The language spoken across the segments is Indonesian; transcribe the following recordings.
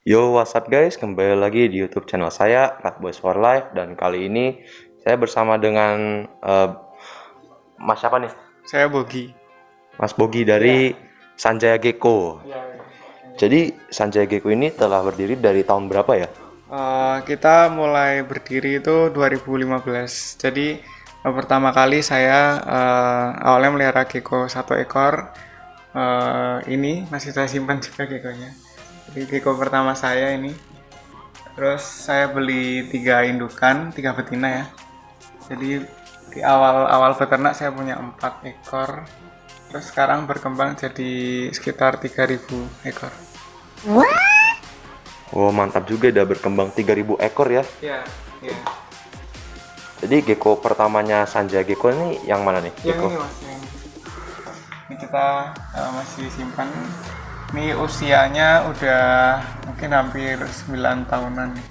Yo, what's up guys? Kembali lagi di YouTube channel saya, Rat Boys for Life. Dan kali ini saya bersama dengan Mas siapa nih? Saya Bogi. Mas Bogi dari Sanjaya Gecko. Jadi Sanjaya Gecko ini telah berdiri dari tahun berapa ya? Kita mulai berdiri itu 2015. Jadi pertama kali saya awalnya melihara gecko 1 ekor. Ini masih saya simpan juga geckonya. Jadi gecko pertama saya ini. Terus saya beli 3 indukan, 3 betina ya. Jadi di awal beternak saya punya 4 ekor. Terus sekarang berkembang jadi sekitar 3000 ekor. Oh, mantap juga, udah berkembang 3000 ekor ya. Iya. Jadi gecko pertamanya Sanjaya Gecko ini yang mana nih? Yang Gecko? ini mas, ini kita masih simpan. Ini usianya udah mungkin hampir 9 tahunan nih.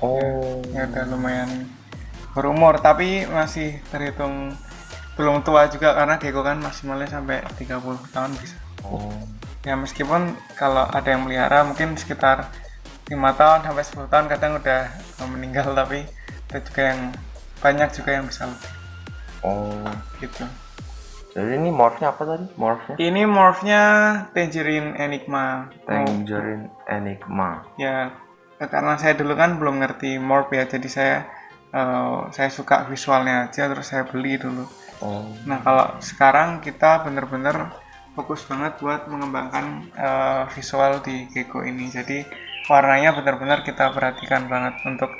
Oh. Ya udah lumayan berumur, tapi masih terhitung belum tua juga karena gecko kan maksimalnya sampai 30 tahun bisa. Oh. Ya meskipun kalau ada yang melihara mungkin sekitar 5 tahun sampai 10 tahun kadang udah meninggal, tapi ada juga yang banyak juga yang bisa lebih. Oh. Gitu. Jadi ini morphnya apa tadi? Morphnya? Ini morphnya Tangerine Enigma. Tangerine Enigma. Ya, karena saya dulu kan belum ngerti morph ya, jadi saya suka visualnya aja, terus saya beli dulu. Oh. Nah, kalau sekarang kita bener-bener fokus banget buat mengembangkan visual di gecko ini. Jadi warnanya bener-bener kita perhatikan banget untuk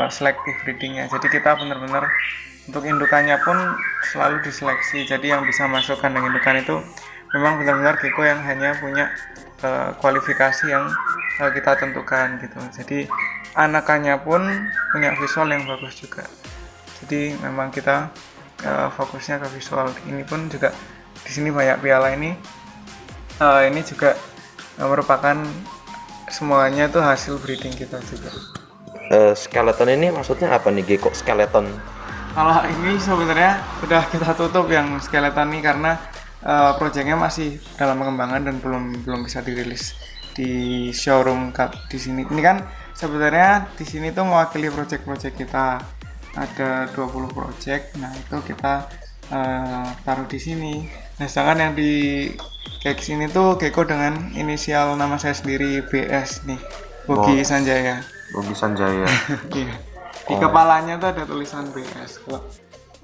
selective breedingnya. Jadi kita bener-bener untuk indukannya pun selalu diseleksi. Jadi yang bisa masuk kandang indukan itu memang benar-benar gecko yang hanya punya kualifikasi yang kita tentukan gitu. Jadi anakannya pun punya visual yang bagus juga. Jadi memang kita fokusnya ke visual. Ini pun juga di sini banyak piala ini. Ini juga merupakan semuanya tuh hasil breeding kita juga. Skeleton ini maksudnya apa nih, gecko skeleton? Kalau ini sebenarnya sudah kita tutup yang skeleton ini karena proyeknya masih dalam pengembangan dan belum bisa dirilis di showroom di sini. Ini kan sebenarnya di sini tuh mewakili proyek-proyek kita. Ada 20 proyek. Nah, itu kita taruh di sini. Nah, sedangkan yang di kayak sini tuh gecko dengan inisial nama saya sendiri, BS nih. Bogi Sanjaya. Bogi Sanjaya. Iya. Di kepalanya tuh ada tulisan BS. Kalau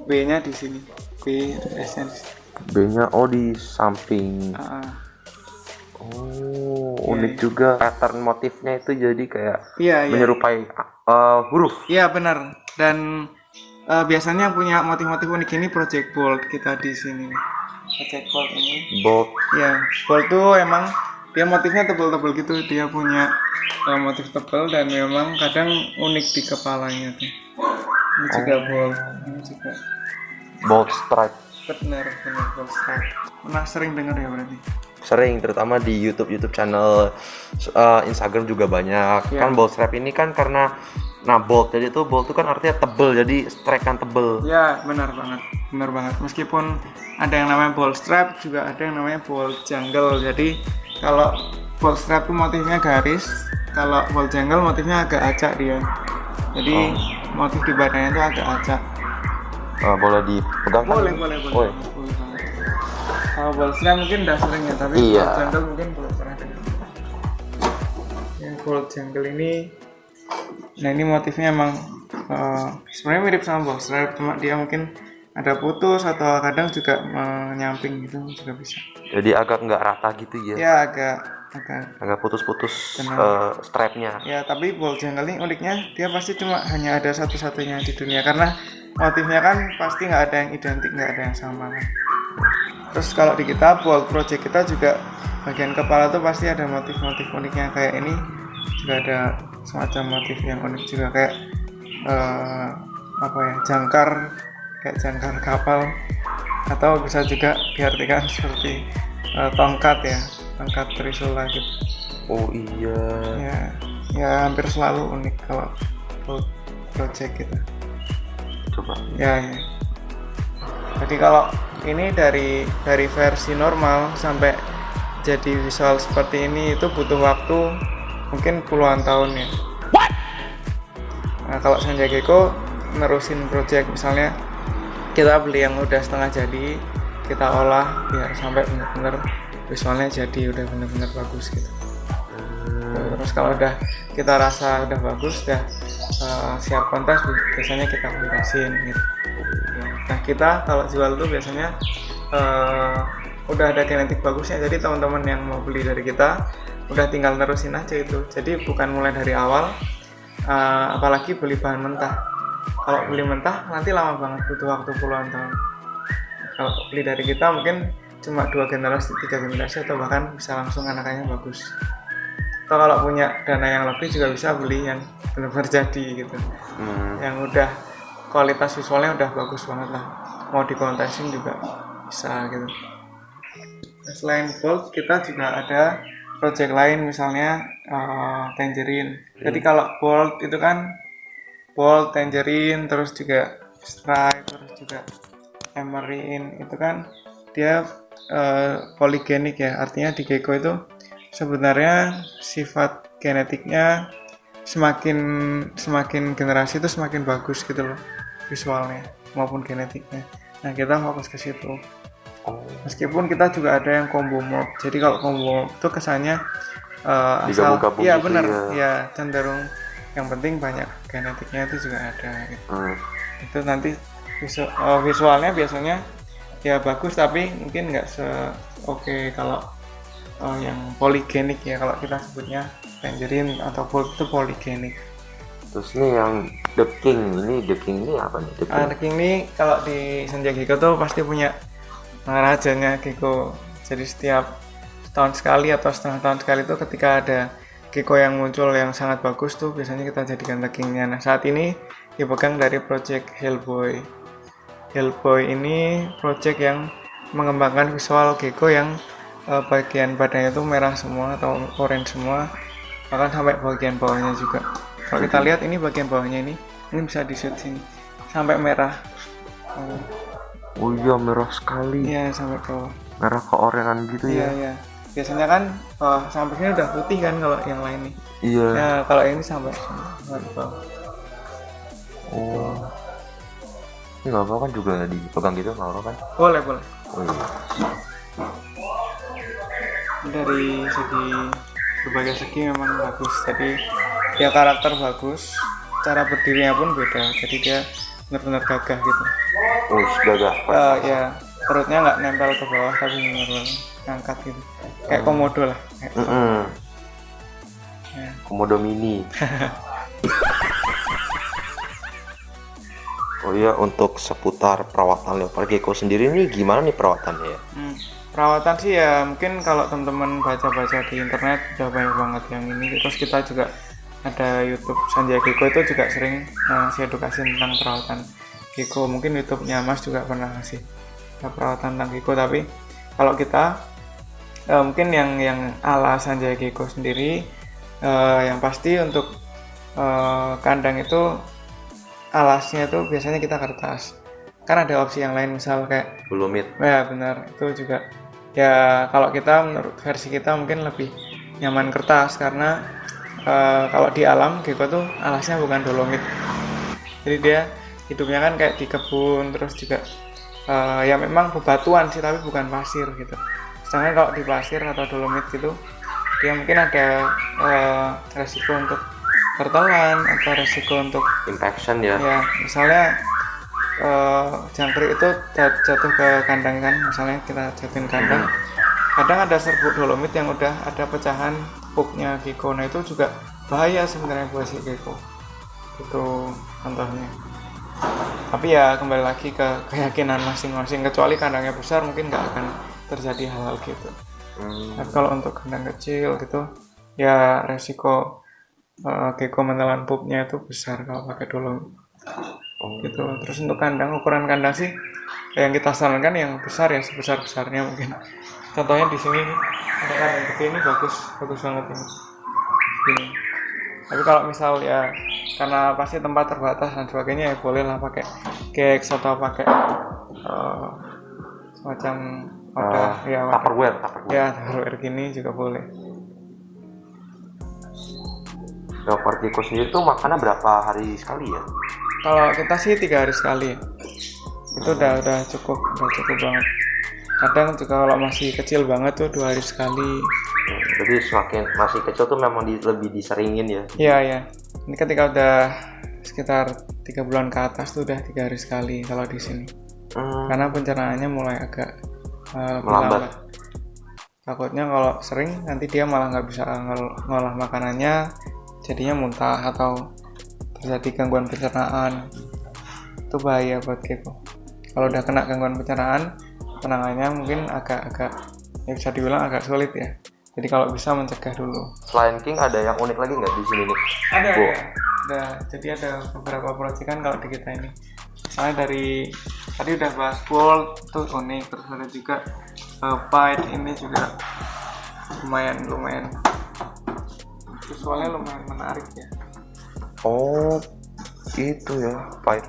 B-nya di sini, B, S-nya di sini. B-nya di samping. Oh, unik juga. Pattern motifnya itu jadi kayak menyerupai huruf. Iya benar. Dan biasanya punya motif-motif unik ini Project Bolt kita di sini nih. Project Bolt ini. Bolt. Iya, Bolt tuh emang dia motifnya tebal-tebal gitu. Dia punya motif tebal dan memang kadang unik di kepalanya tuh. Ini juga Bolt. Ini juga Bolt Stripe. Benar Bolt Stripe. Pernah sering dengar ya berarti? Sering, terutama di YouTube channel, Instagram juga banyak. Kan Bolt Stripe ini kan karena bolt, jadi tuh bolt itu kan artinya tebel, jadi strike kan tebel. Ya, benar banget. Meskipun ada yang namanya bolt stripe, juga ada yang namanya bolt jungle. Jadi kalau bolt stripe itu motifnya garis, kalau bolt jungle motifnya agak acak dia. Jadi motif di badannya itu agak acak. Boleh dipegang kan? Boleh. Kalau bolt stripe mungkin udah sering ya, tapi bolt jungle mungkin belum pernah dengar. Yang bolt jungle ini, nah ini motifnya emang sebenarnya mirip sama bolt stripe, cuma dia mungkin ada putus atau kadang juga menyamping gitu juga bisa. Jadi agak nggak rata gitu ya? Ya agak putus-putus stripe-nya. Ya, tapi bolt jungle ini uniknya dia pasti cuma hanya ada satu-satunya di dunia karena motifnya kan pasti nggak ada yang identik, nggak ada yang sama kan. Terus kalau di kita bolt project kita juga bagian kepala tuh pasti ada motif-motif uniknya. Kayak ini juga ada semacam motif yang unik juga, kayak jangkar, kayak jangkar kapal, atau bisa juga diartikan seperti tongkat trisula gitu. Oh iya. Ya hampir selalu unik kalau project kita. Coba. Ya. Jadi kalau ini dari versi normal sampai jadi visual seperti ini itu butuh waktu mungkin puluhan tahun ya. Nah, kalau Sanjay Gecko nerusin project, misalnya kita beli yang udah setengah jadi, kita olah biar sampai benar-benar visualnya jadi udah benar-benar bagus gitu. Terus kalau udah kita rasa udah bagus, udah siap kontes, biasanya kita publikasin gitu. Nah, kita kalau jual tuh biasanya udah ada genetik bagusnya, jadi teman-teman yang mau beli dari kita udah tinggal nerusin aja itu. Jadi bukan mulai dari awal, apalagi beli bahan mentah. Kalau beli mentah nanti lama banget, butuh waktu puluhan tahun. Kalau beli dari kita mungkin cuma 2 generasi, 3 generasi, atau bahkan bisa langsung anakannya bagus. Atau kalau punya dana yang lebih juga bisa beli yang benar-benar jadi gitu, yang udah kualitas visualnya udah bagus banget lah, mau dikontesin juga bisa gitu. Selain Bolt, kita juga ada project lain, misalnya Tangerine. Jadi kalau Bolt itu kan Bolt, Tangerine, terus juga Stripe, terus juga Emerine, itu kan dia polygenik ya, artinya di Gecko itu sebenarnya sifat genetiknya semakin generasi itu semakin bagus gitu loh, visualnya maupun genetiknya. Nah, kita fokus ke situ. Meskipun kita juga ada yang combo mob. Jadi kalau combo mob itu kesannya asal, iya gitu benar, ya cenderung yang penting banyak genetiknya itu juga ada gitu. Itu nanti visualnya biasanya ya bagus, tapi mungkin nggak oke kalau yang polygenik ya, kalau kita sebutnya Tangerine atau Bolt itu polygenik. Terus ini yang The King ini apa nih? The King ini kalau di Sanjay Gecko tuh pasti punya rajanya Gecko. Jadi setiap tahun sekali atau setengah tahun sekali itu ketika ada Gecko yang muncul yang sangat bagus tuh biasanya kita jadikan The King-nya. Nah, saat ini dipegang dari project Hellboy. Hellboy ini project yang mengembangkan visual Gecko yang bagian badannya itu merah semua atau orange semua, bahkan sampai bagian bawahnya juga. Kalau kita lihat ini bagian bawahnya ini bisa di shoot sini sampai merah. Oh iya, merah sekali. Iya, sampai bawah. Merah keorangan gitu ya. Iya. Biasanya kan sampai sini udah putih kan kalau yang lain nih. Iya. Nah, kalau ini sampai bawah. Oh. Ini nggak apa kan juga dipegang gitu, nggak apa kan? Boleh. Oh iya. Dari segi berbagai segi memang bagus. Jadi dia karakter bagus, cara berdirinya pun beda. Jadi dia benar-benar gagah gitu. Oh, gagah. Ya, perutnya nggak nempel ke bawah tapi benar-benar ngangkat gitu. Kayak komodo lah. Ya. Komodo mini. Oh iya, untuk seputar perawatan leopard gecko sendiri nih gimana nih perawatannya ya? Perawatan sih ya mungkin kalau teman-teman baca-baca di internet udah banyak banget yang ini. Terus kita juga ada YouTube Sanjay Gecko itu juga sering ngasih edukasi tentang perawatan gecko. Mungkin YouTube-nya Mas juga pernah ngasih perawatan tentang gecko. Tapi kalau kita mungkin yang ala Sanjay Gecko sendiri, yang pasti untuk kandang itu alasnya itu biasanya kita kertas. Kan ada opsi yang lain, misal kayak Bulumit. Ya benar, itu juga ya kalau kita menurut versi kita mungkin lebih nyaman kertas, karena kalau di alam gecko tuh alasnya bukan dolomit. Jadi dia hidupnya kan kayak di kebun, terus juga ya memang bebatuan sih tapi bukan pasir gitu. Sedangkan kalau di pasir atau dolomit gitu dia mungkin ada resiko untuk tertelan atau resiko untuk infection ya. Ya, misalnya jangkrik itu jatuh ke kandang kan, misalnya kita jatuhin kandang, kadang ada serbuk dolomit yang udah ada pecahan pupnya gecko. Nah itu juga bahaya sebenarnya buat si gecko. Itu contohnya. Tapi ya kembali lagi ke keyakinan masing-masing, kecuali kandangnya besar mungkin nggak akan terjadi hal-hal gitu. Tapi kalau untuk kandang kecil gitu ya resiko gecko menelan pupnya itu besar kalau pakai dolomit. Gitu. Terus untuk ukuran kandang sih yang kita sarankan yang besar ya, sebesar-besarnya mungkin. Contohnya di sini ada kandang gede ini bagus banget ini. Tapi kalau misal ya karena pasti tempat terbatas dan sebagainya ya bolehlah pakai kex atau pakai semacam Tupperware. Ya, Tupperware gini juga boleh. Leopard gecko sendiri tuh makannya berapa hari sekali ya? Kalau kita sih 3 hari sekali. Itu udah cukup banget. Kadang juga kalau masih kecil banget tuh 2 hari sekali. Jadi semakin masih kecil tuh memang lebih diseringin ya? Iya. Ini ketika udah sekitar 3 bulan ke atas tuh udah 3 hari sekali kalau di sini. Karena pencernaannya mulai agak Melambat. Takutnya kalau sering nanti dia malah nggak bisa ngolah makanannya, jadinya muntah atau terjadi gangguan pencernaan. Itu bahaya buat gecko. Kalau udah kena gangguan pencernaan, penanganannya mungkin agak ya bisa dibilang agak sulit ya. Jadi kalau bisa mencegah dulu. Selain King ada yang unik lagi nggak di sini nih? Ada Bu. ya. Jadi ada beberapa proyekan kalau di kita ini. Misalnya dari tadi udah bahas Bolt itu unik, terus ada juga Pied ini juga lumayan visualnya lumayan menarik ya. Oh, itu ya, Pied.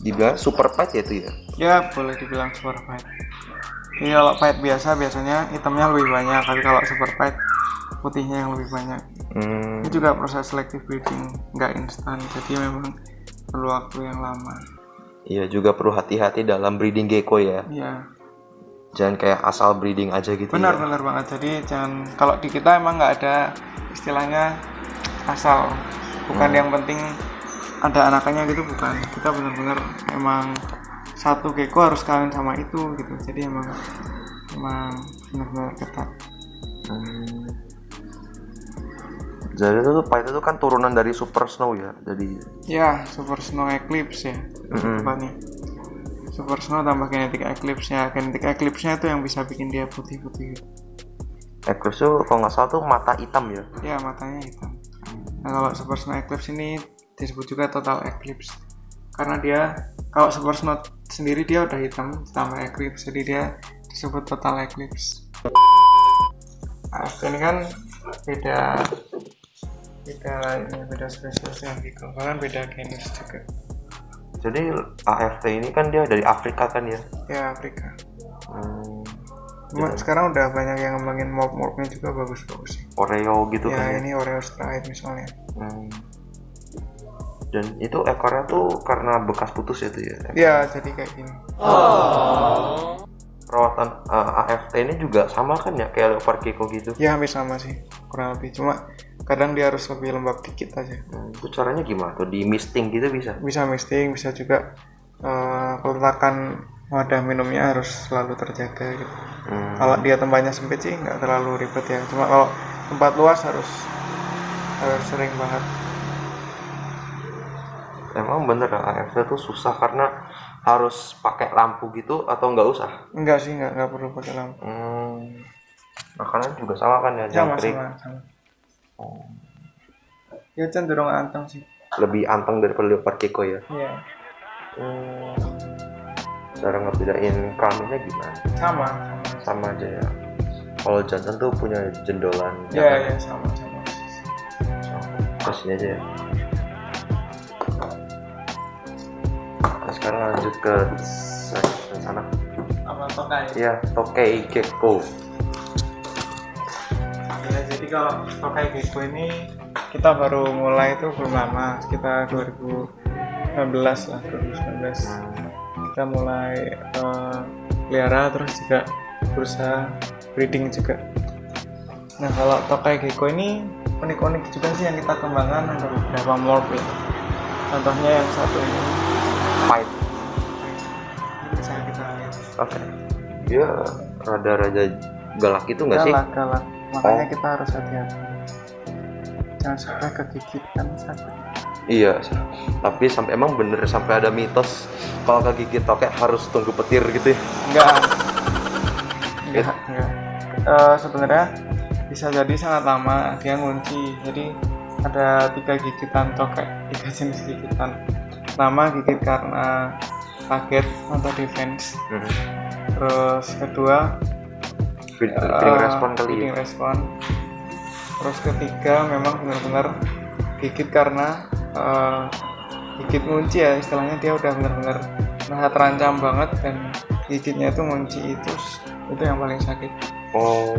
Dibilang super Pied ya itu ya? Ya boleh dibilang super Pied. Ini kalau Pied biasanya hitamnya lebih banyak, tapi kalau super Pied putihnya yang lebih banyak. Ini juga proses selective breeding, nggak instan, jadi memang perlu waktu yang lama. Iya, juga perlu hati-hati dalam breeding gecko ya. Iya. Jangan kayak asal breeding aja gitu. Benar ya. banget. Jadi jangan, kalau di kita emang nggak ada istilahnya asal, bukan yang penting ada anakannya gitu, bukan. Kita benar-benar emang satu gecko harus kawin sama itu gitu. Jadi emang benar-benar ketat. Jadi itu tuh Pied itu kan turunan dari Super Snow ya. Jadi ya Super Snow Eclipse ya tepatnya. Super Snow tambah Genetic Eclipse nya. Genetic Eclipse nya itu yang bisa bikin dia putih-putih gitu. Eclipse tuh kalau nggak salah tuh mata hitam ya. Ya matanya hitam. Nah kalau Super Snow Eclipse ini disebut juga Total Eclipse karena dia kalau Super Snow sendiri dia udah hitam tambah Eclipse, jadi dia disebut Total Eclipse. Nah, ini kan beda spesiesnya gitu, bahkan beda genus juga. Jadi AFT ini kan dia dari Afrika kan ya? Ya Afrika. Sekarang udah banyak yang ngembangin morph-morphnya juga bagus-bagus sih. Oreo gitu ya, kan? Ya ini Oreo Stripe misalnya. Dan itu ekornya tuh karena bekas putus ya tuh ya? Ya jadi kayak gini. Perawatan AFT ini juga sama kan ya kayak leopard gecko gitu? Ya hampir sama sih, kurang lebih, cuma kadang dia harus lebih lembab dikit aja. Itu caranya gimana tuh? Di misting gitu bisa? Bisa misting, bisa juga peletakan wadah minumnya harus selalu terjaga gitu. Kalau dia tempatnya sempit sih nggak terlalu ribet ya, cuma kalau tempat luas harus sering banget. Emang bener AFT tuh susah karena harus pakai lampu gitu atau nggak usah? Enggak sih, nggak perlu pakai lampu. Makanan juga sama kan ya, jangkrik? Sama. Ya cenderung anteng sih. Lebih anteng daripada leopard gecko ya? Iya. Cara ngebedain kelaminnya gimana? Sama aja ya. Kalau jantan tuh punya jendolan. Iya, sama. Terus ini aja ya. Nah, sekarang lanjut ke sana. Apa tokai? Iya, tokai gecko. Ya, jadi kalau tokai gecko ini kita baru mulai itu belum lama, sekitar 2019 lah, 2019. Kita mulai pelihara, terus juga berusaha breeding juga. Nah kalau tokai gecko ini unik-unik juga sih yang kita kembangkan, ada beberapa morph ya. Contohnya yang satu ini Pied. Ini bisa kita lihat. Oke. Dia rada-rada galak itu nggak sih? Galak. Makanya kita harus hati-hati. Jangan sampai kegigit kan sakit. Iya. Tapi emang bener sampai ada mitos kalau kegigit tokek harus tunggu petir gitu ya? Enggak. Sebenarnya bisa jadi sangat lama dia ngunci. Jadi ada 3 gigitan tokek, 3 jenis gigitan. Pertama gigit karena kaget atau defense. Terus kedua feeding respon kali ya. Terus ketiga memang benar-benar gigit karena gigit ngunci ya, istilahnya dia udah benar-benar merasa terancam banget dan gigitnya itu ngunci itu yang paling sakit. Oh.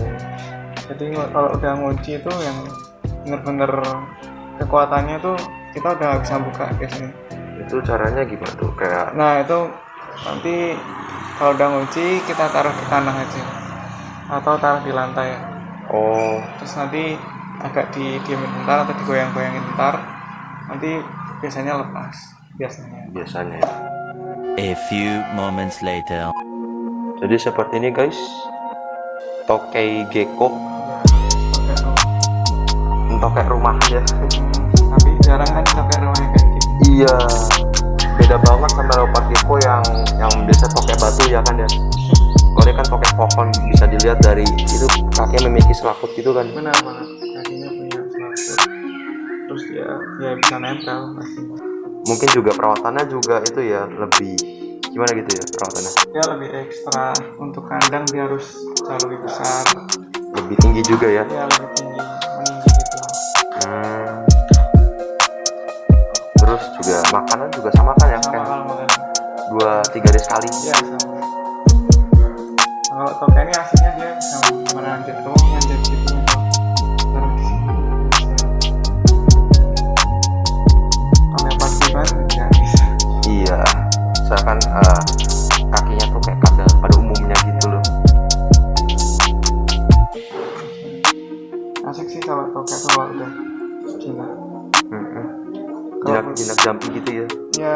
Jadi kalau udah ngunci itu yang bener-bener kekuatannya tuh kita udah nggak bisa buka biasanya. Itu caranya gimana tuh? Kayak Nah itu nanti kalau udah ngunci kita taruh di tanah aja atau taruh di lantai ya. oh, Terus nanti agak didiemin bentar atau digoyang-goyangin bentar, nanti biasanya lepas biasanya. A few moments later. Jadi seperti ini guys, tokai gecko, Ya, pakai tuh. tokai rumah ya. Tapi jarang kan pakai rumahnya kayak gitu. Iya, beda banget sama leopard gecko yang biasa tokai batu ya kan ya. Kalau ini kan tokai pohon, bisa dilihat dari itu kakinya memiliki selaput gitu kan. Benar banget, kakinya punya selaput. Terus dia bisa nempel pasti. Mungkin juga perawatannya juga itu ya lebih gimana gitu ya perawatannya. Dia lebih ekstra untuk kandang, dia harus jauh lebih besar. Lebih tinggi juga ya. Dia lebih tinggi, meninggi gitu. Hmm. Terus juga makanan juga sama kan ya, Sama kayak kalau makan. 2-3 hari sekali. Iya sama. Kalau tokai ini aslinya dia bisa meranjat doang, manjat gitu. Taruh di sini. Kalau pasti kan nggak bisa. Iya, misalkan kakinya tuh kayak pada umumnya gitu loh. Asik sih kalau tokai tuh kalau udah gila. Jinak jumping gitu ya. Ya,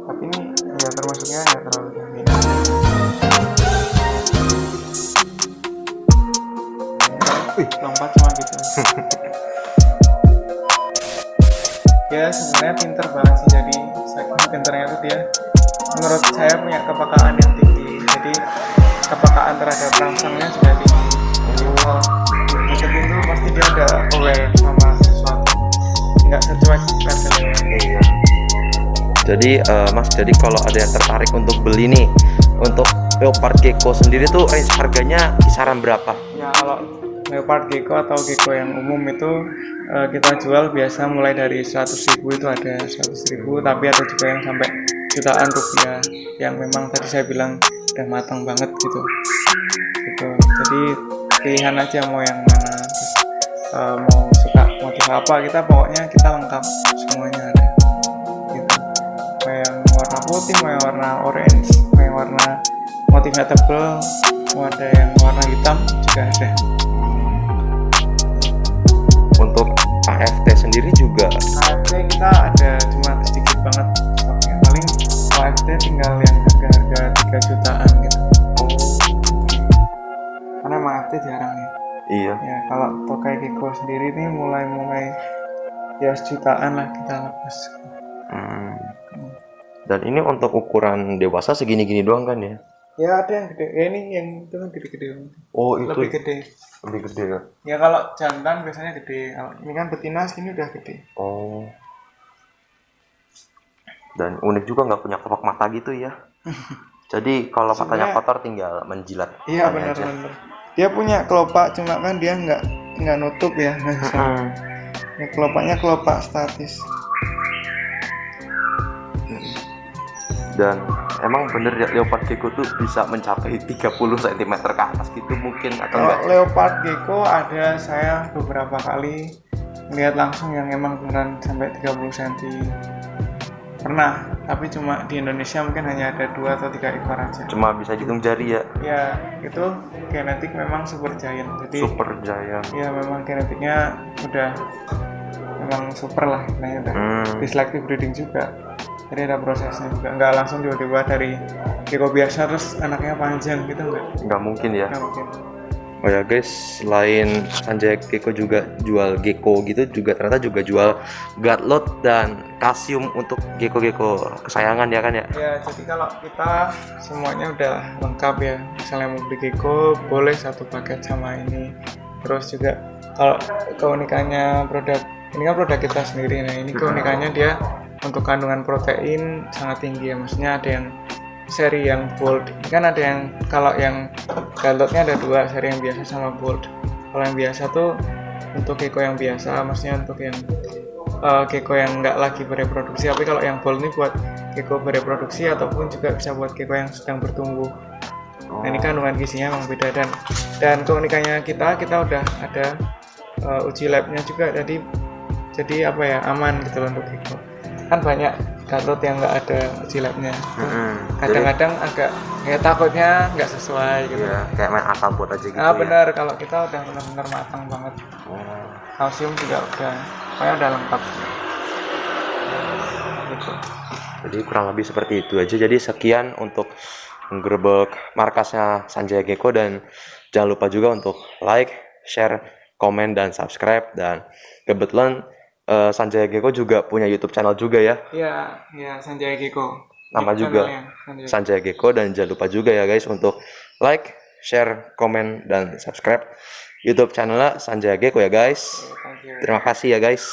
tapi ini ya termasuknya nggak terlalu tinggi. Lompat cuma gitu. Dia sebenarnya pinter banget sih, jadi saking pinternya tuh dia menurut saya punya kepekaan yang tinggi, jadi kepekaan terhadap rangsangnya juga tinggi. Jadi kalau deket itu pasti dia ada aware sama sesuatu, nggak secuek levelnya. Iya. Jadi Mas, jadi kalau ada yang tertarik untuk beli nih untuk leopard gecko sendiri tuh range harganya kisaran berapa? Ya kalau leopard gecko atau gecko yang umum itu kita jual biasa mulai dari 100.000 itu ada 100.000, tapi ada juga yang sampai jutaan rupiah yang memang tadi saya bilang udah matang banget gitu. Jadi pilihan aja mau yang mana. Terus, mau suka motif apa, kita pokoknya kita lengkap semuanya ada gitu. Mau yang warna putih, mau yang warna orange, mau yang warna motifnya tebel, mau ada yang warna hitam juga ada. Untuk AFT sendiri juga AFT kita ada cuma sedikit banget stoknya, paling AFT tinggal yang harga-harga 3 jutaan gitu, karena emang AFT jarang ya. iya. Ya kalau tokai gecko sendiri nih mulai ya sejutaan lah kita lepas. Dan ini untuk ukuran dewasa segini-gini doang kan ya? Ya ada yang gede, ya ini yang itu kan gede-gede, Oh, itu lebih gede. lebih gede ya. Ya kalau jantan biasanya gede, kalau ini kan betina sini udah gede. Oh. Dan unik juga nggak punya kelopak mata gitu ya. Jadi kalau matanya Sebenarnya- kotor tinggal menjilat. Iya matanya aja. benar-benar. Dia punya kelopak, cuma kan dia nggak nutup ya. Ya, kelopaknya kelopak statis. Dan emang bener ya leopard gecko tuh bisa mencapai 30 cm ke atas gitu mungkin atau Kalau enggak? leopard gecko ada saya beberapa kali lihat langsung yang emang beneran sampai 30 cm. Pernah, tapi cuma di Indonesia mungkin hanya ada 2 atau 3 ekor aja. Cuma bisa dihitung jari ya. Ya, itu genetik memang super giant. Jadi Super giant. ya memang genetiknya udah memang super lah, istilahnya udah di selective breeding juga. Jadi ada prosesnya juga, nggak langsung tiba-tiba dari gecko biasa terus anaknya panjang gitu, Nggak mungkin ya. nggak mungkin. Oh ya guys, selain Sanjay Gecko juga jual gecko gitu, juga ternyata juga jual guardlot dan kalsium untuk gecko-gecko kesayangan ya kan ya? Ya jadi kalau kita semuanya udah lengkap ya, misalnya mau beli gecko boleh satu paket sama ini. Terus juga kalau keunikannya produk ini kan produk kita sendiri, nah ini keunikannya dia untuk kandungan protein sangat tinggi ya, maksudnya ada yang seri yang bold, ini kan ada yang kalau yang galotnya ada 2 seri, yang biasa sama bold. Kalau yang biasa tuh untuk gecko yang biasa, maksudnya untuk yang gecko yang nggak lagi bereproduksi, tapi kalau yang bold ini buat gecko bereproduksi ataupun juga bisa buat gecko yang sedang bertumbuh. Nah ini kandungan gizinya memang beda, dan keunikannya kita udah ada uji labnya juga, jadi apa ya, aman gitu loh untuk Gecko. Kan banyak Gatot yang nggak ada uji labnya. Kadang-kadang agak ya takutnya nggak sesuai gitu. Iya, kayak main asal buat aja gitu Ah ya. benar, kalau kita udah benar-benar matang banget. Kalsium juga pokoknya udah lengkap. Gitu. Jadi kurang lebih seperti itu aja. Jadi sekian untuk menggerebek markasnya Sanjaya Gecko, dan jangan lupa juga untuk like, share, komen, dan subscribe. Dan kebetulan Sanjaya Gecko juga punya YouTube channel juga ya. Iya, Sanjaya Gecko. Nama juga Sanjaya Gecko, dan jangan lupa juga ya guys untuk like, share, komen, dan subscribe YouTube channelnya Sanjaya Gecko ya guys. Thank you. Terima kasih ya guys.